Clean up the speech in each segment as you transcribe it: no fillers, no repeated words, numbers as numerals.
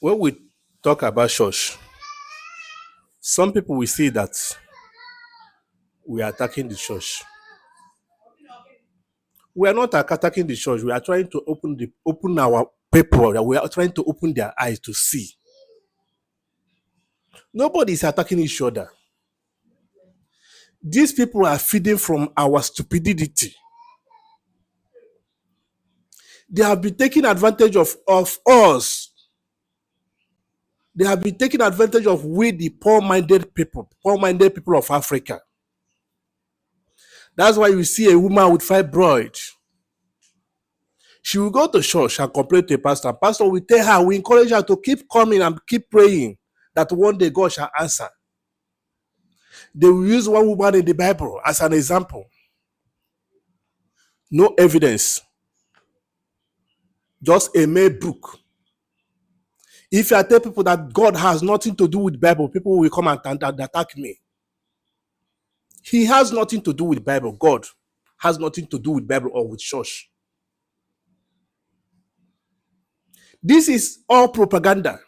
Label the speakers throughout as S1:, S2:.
S1: When we talk about church, some people will see that we are attacking the church. We are not attacking the church. We are trying to open our people. We are trying to open their eyes to see. Nobody is attacking each other. These people are feeding from our stupidity. They have been taking advantage of us. They have been taking advantage of we, the poor-minded people of Africa. That's why you see a woman with fibroid. She will go to church and complain to a pastor. Pastor will tell her, we encourage her to keep coming and keep praying that one day God shall answer. They will use one woman in the Bible as an example. No evidence. Just a mere book. If I tell people that God has nothing to do with the Bible, people will come and attack me. He has nothing to do with the Bible. God has nothing to do with the Bible or with church. This is all propaganda.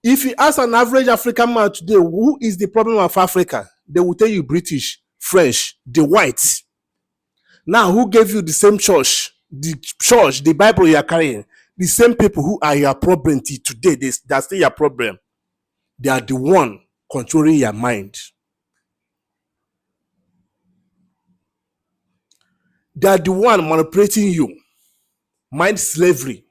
S1: If you ask an average African man today, who is the problem of Africa? They will tell you British, French, the whites. Now, who gave you the same church, the Bible you are carrying? The same people who are your problem today, that's still your problem. They are the one controlling your mind. They are the one manipulating you. Mind slavery.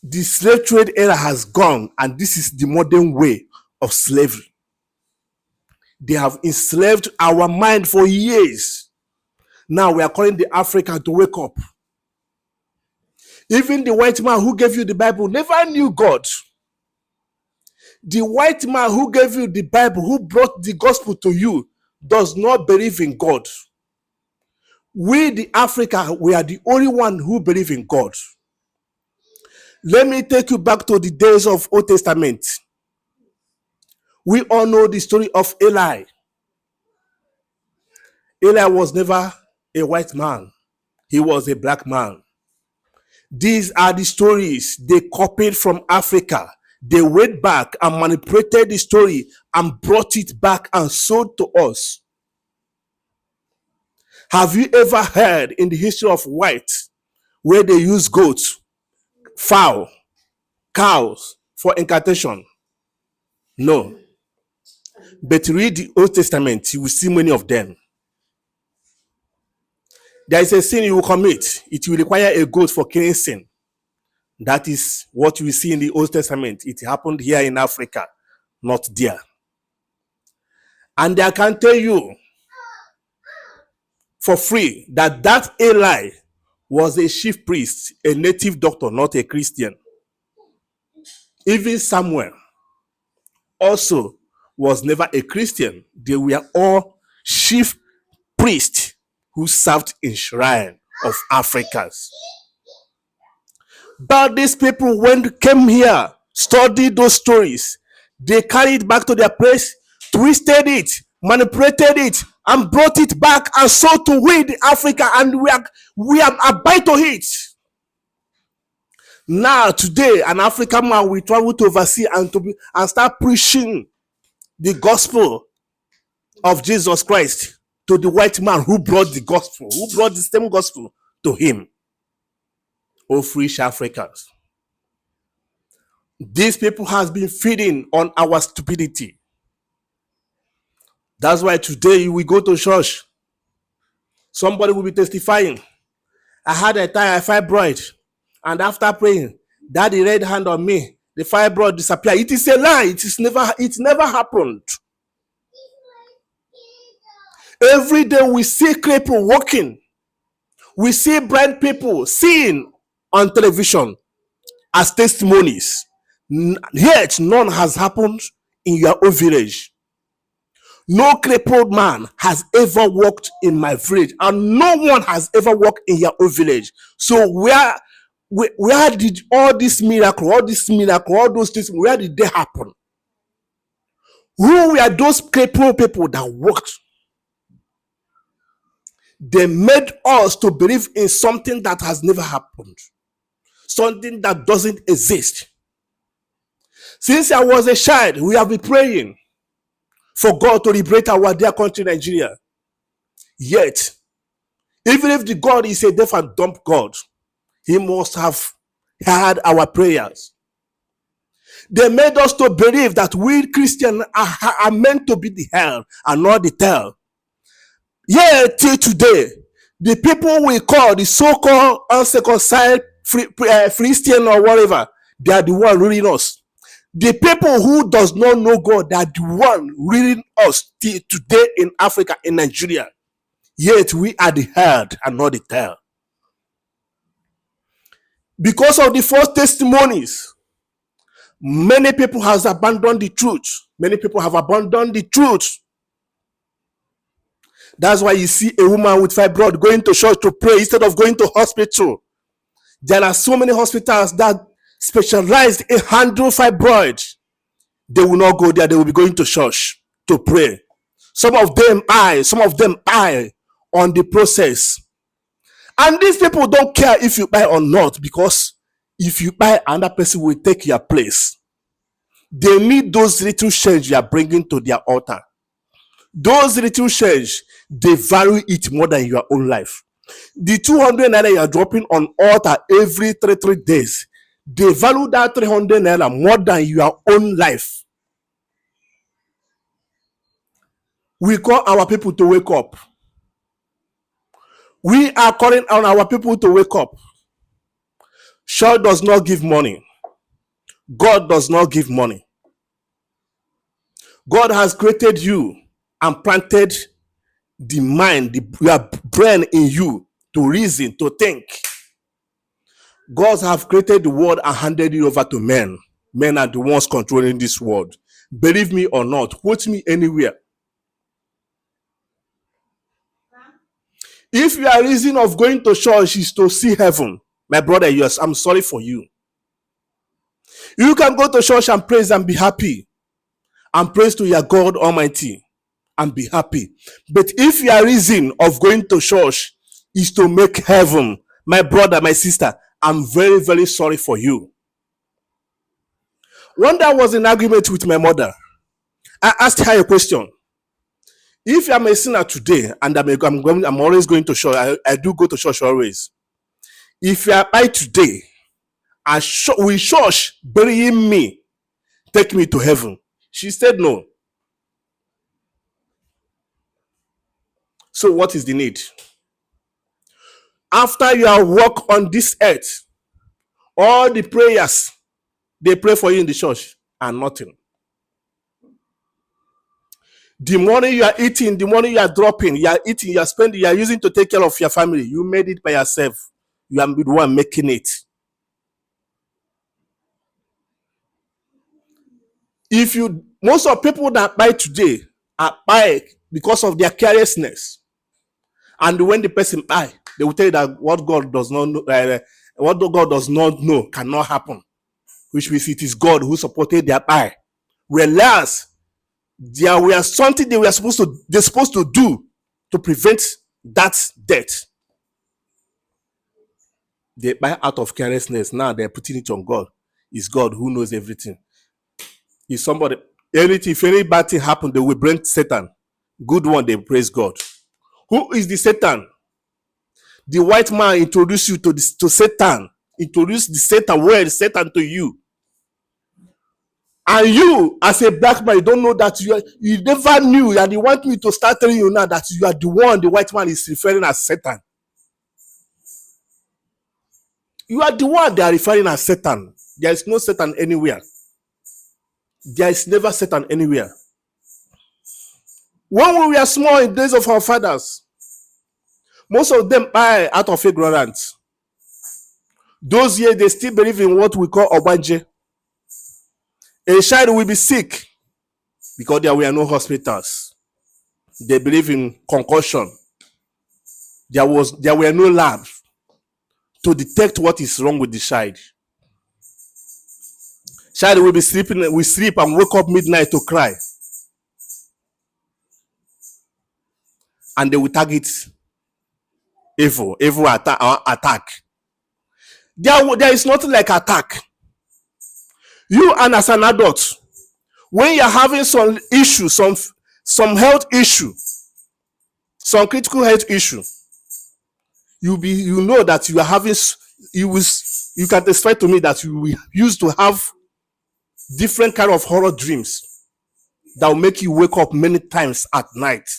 S1: The slave trade era has gone, and this is the modern way of slavery. They have enslaved our mind for years. Now we are calling the African to wake up. Even the white man who gave you the Bible never knew God. The white man who gave you the Bible, who brought the gospel to you, does not believe in God. We, the Africa, we are the only one who believe in God. Let me take you back to the days of Old Testament. We all know the story of Eli. Eli was never a white man. He was a black man. These are the stories they copied from Africa. They went back and manipulated the story and brought it back and sold to us. Have you ever heard in the history of whites where they use goats, fowl, cows for incantation? No. But read the Old Testament, you will see many of them. There is a sin you will commit. It will require a goat for killing sin. That is what we see in the Old Testament. It happened here in Africa, not there. And I can tell you for free that Eli was a chief priest, a native doctor, not a Christian. Even Samuel also was never a Christian. They were all chief priests who served in shrine of Africans. But these people, when came here, studied those stories, they carried it back to their place, twisted it, manipulated it, and brought it back and sold to we the Africa, and we are abide to it. Now, today, an African man will travel to overseas and start preaching the gospel of Jesus Christ to the white man who brought the gospel, who brought the same gospel to him. Oh, foolish Africans. These people has been feeding on our stupidity. That's why today we go to church. Somebody will be testifying. I had a time, I fibroid, and after praying, Daddy laid hand on me. The fibroid disappeared. It is a lie. It never happened. Every day we see people walking. We see blind people seeing on television as testimonies. Yet none has happened in your own village. No crippled man has ever walked in my village, and no one has ever walked in your own village. So where did all this miracle, all those things, where did they happen? Who were those crippled people that walked? They made us to believe in something that has never happened. something that doesn't exist. Since I was a child, we have been praying for God to liberate our dear country, Nigeria. Yet, even if the God is a deaf and dumb God, he must have heard our prayers. They made us to believe that we Christians are meant to be the hell and not the tail. Yet, till today, the people we call the so-called uncircumcised Christian or whatever, they are the one ruling us. The people who does not know God, they are the one ruling us till today in Africa, in Nigeria. Yet we are the head and not the tail. Because of the false testimonies, many people have abandoned the truth. Many people have abandoned the truth. That's why you see a woman with fibroid going to church to pray instead of going to hospital. There are so many hospitals that specialize in handling fibroids. They will not go there. They will be going to church to pray. Some of them eye on the process. And these people don't care if you buy or not, because if you buy, another person will take your place. They need those little change you are bringing to their altar. Those little change, they value it more than your own life. The 200 naira you are dropping on altar every 3 days, they value that 300 naira more than your own life. We call our people to wake up. We are calling on our people to wake up. Church does not give money. God does not give money. God has created you and planted the mind, your brain in you to reason, to think. God has created the world and handed it over to men. Men are the ones controlling this world. Believe me or not, quote me anywhere. If your reason of going to church is to see heaven, my brother, yes, I'm sorry for you. You can go to church and praise and be happy, and praise to your God Almighty and be happy. But if your reason of going to church is to make heaven, my brother, my sister, I'm very, very sorry for you. One day I was in argument with my mother. I asked her a question. If I'm a sinner today and I'm always going to church, I do go to church always. If I die today, will church burying me take me to heaven? She said no. So what is the need? After you have walked on this earth, all the prayers they pray for you in the church are nothing. The money you are eating, the money you are dropping, you are eating, you are spending, you are using to take care of your family, you made it by yourself. You are the one making it. If you, most of people that buy today are buy because of their carelessness. And when the person buy, they will tell you that what God does not know, what God does not know cannot happen, which means it is God who supported their buy. Whereas there were something they're supposed to do to prevent that death. They buy out of carelessness. Now they're putting it on God. It's God who knows everything. If any bad thing happen, they will bring Satan. Good one, they praise God. Who is the Satan? The white man introduced you to Satan. Introduce the Satan word, Satan to you. And you, as a black man, you don't know that you never knew, and you want me to start telling you now that you are the one the white man is referring as Satan. You are the one they are referring as Satan. There is no Satan anywhere. There is never Satan anywhere. When we were small in the days of our fathers, most of them are out of ignorance. Those years, they still believe in what we call Obanje. A child will be sick because there were no hospitals. They believe in concussion. There were no labs to detect what is wrong with the child. Child will be sleeping, we sleep and wake up midnight to cry. And they will target evil attack. There is nothing like attack. You and as an adult, when you're having some issue, some health issue, some critical health issue, you know that you are having, you can testify to me that you used to have different kind of horror dreams that will make you wake up many times at night.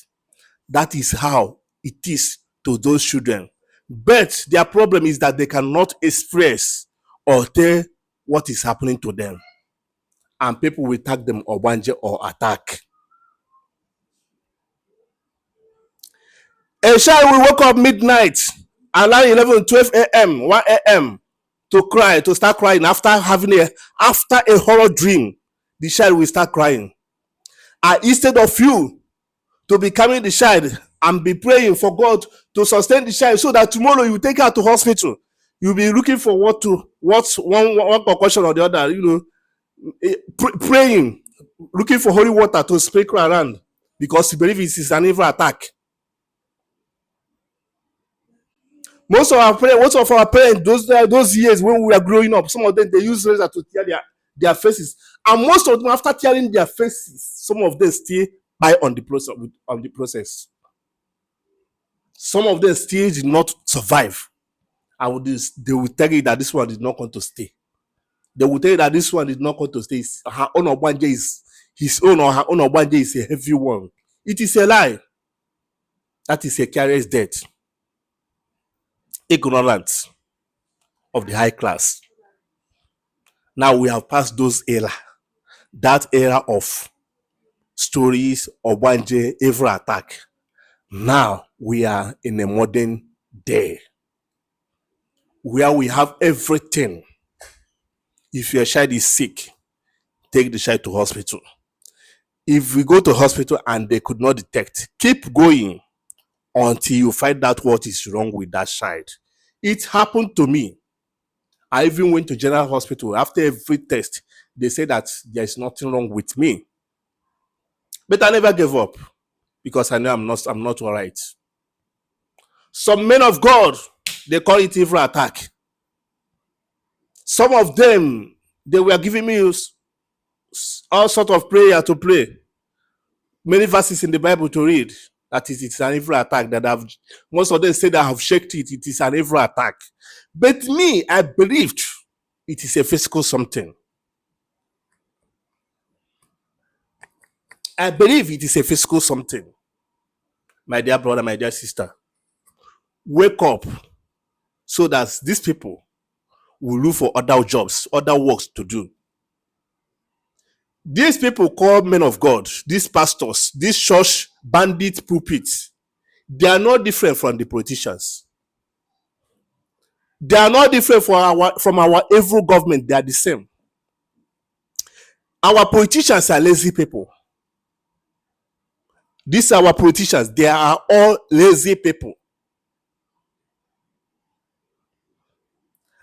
S1: That is how it is to those children. But their problem is that they cannot express or tell what is happening to them. And people will tag them Ogbanje or attack. A child will wake up midnight, around 11, 12 a.m., 1 a.m. to start crying after a horror dream. The child will start crying. And instead of you to be carrying the child and be praying for God to sustain the child so that tomorrow you take her to hospital, you'll be looking for one concussion or the other, praying, looking for holy water to sprinkle around because you believe it is an evil attack. Most of our parents, those years when we were growing up, some of them, they use razor to tear their faces. And most of them, after tearing their faces, some of them still die on the process. Some of them still did not survive. They will tell you that this one did not come to stay. They will tell you that this one did not come to stay. Her own Ogbanje is his own, or her own Ogbanje is a heavy one. It is a lie. That is a careless death. Ignorance of the high class. Now we have passed those era. That era of stories, Ogbanje, evil attack. Now we are in a modern day where we have everything. If your child is sick, take the child to hospital. If we go to hospital and they could not detect, keep going until you find out what is wrong with that child. It happened to me. I even went to general hospital. After every test, they said that there is nothing wrong with me. But I never gave up because I know I'm not all right. Some men of God, they call it evil attack. Some of them, they were giving me all sort of prayer to pray. Many verses in the Bible to read. That is, it's an evil attack. Most of them say that I have shaked it. It is an evil attack. But me, I believed it is a physical something. I believe it is a physical something. My dear brother, my dear sister, wake up so that these people will look for other jobs, other works to do. These people called men of God, these pastors, these church bandit pulpits, they are not different from the politicians. They are not different from our evil government. They are the same. Our politicians are lazy people. These are our politicians. They are all lazy people.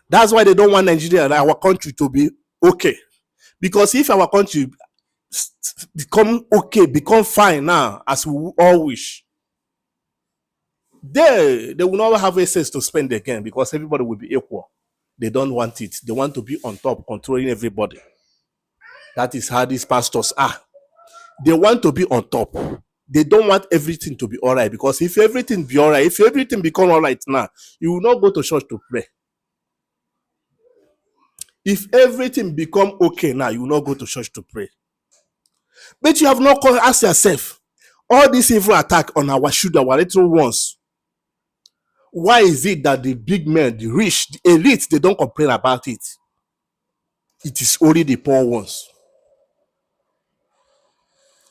S1: That's why they don't want Nigeria and our country to be okay. Because if our country become okay, become fine now, as we all wish, they will not have access to spend again because everybody will be equal. They don't want it. They want to be on top, controlling everybody. That is how these pastors are. They want to be on top. They don't want everything to be all right, because if everything be all right, if everything become all right now, you will not go to church to pray. If everything become okay now, you will not go to church to pray. But you have not asked yourself, all this evil attack on our children, our little ones, why is it that the big men, the rich, the elite, they don't complain about it? It is only the poor ones.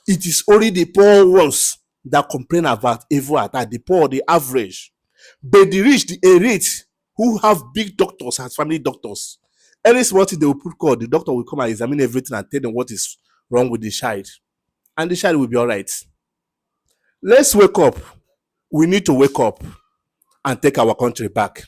S1: It is only the poor ones that complain about evil attack, the poor, the average. But the rich, the elite, who have big doctors as family doctors, any small thing they will put call, the doctor will come and examine everything and tell them what is wrong with the child. And the child will be all right. Let's wake up. We need to wake up and take our country back.